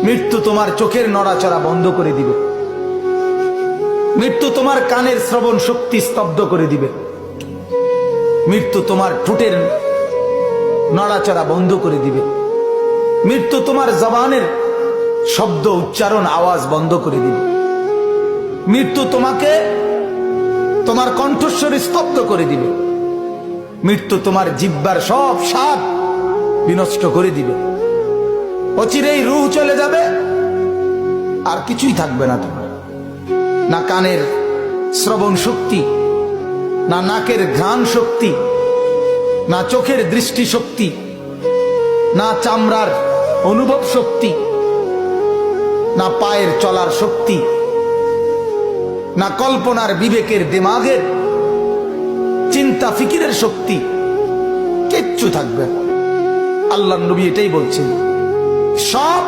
মৃত্যু তোমার চোখের নড়াচড়া বন্ধ করে দিবে। মৃত্যু তোমার কানের শ্রবণ শক্তি স্তব্ধ করে দিবে। মৃত্যু তোমার ঠোঁটের নড়াচড়া বন্ধ করে দিবে। মৃত্যু তোমার জবানের শব্দ উচ্চারণ আওয়াজ বন্ধ করে দিবে। মৃত্যু তোমাকে তোমার কণ্ঠস্বর স্তব্ধ করে দিবে। মৃত্যু তোমার জিহ্বার সব স্বাদ বিনষ্ট করে দিবে। অচিরেই রূহ চলে যাবে, আর কিছুই থাকবে না তোমার। না কানের শ্রবণ শক্তি, না নাকের ঘ্রাণ শক্তি, না চোখের দৃষ্টি শক্তি, না চামড়ার অনুভব শক্তি, না পায়ের চলার শক্তি, না কল্পনার বিবেকের দিমাগের চিন্তা ফিকিরের শক্তি, কিচ্ছু থাকবে না। আল্লাহর নবী এটাই বলছেন, সব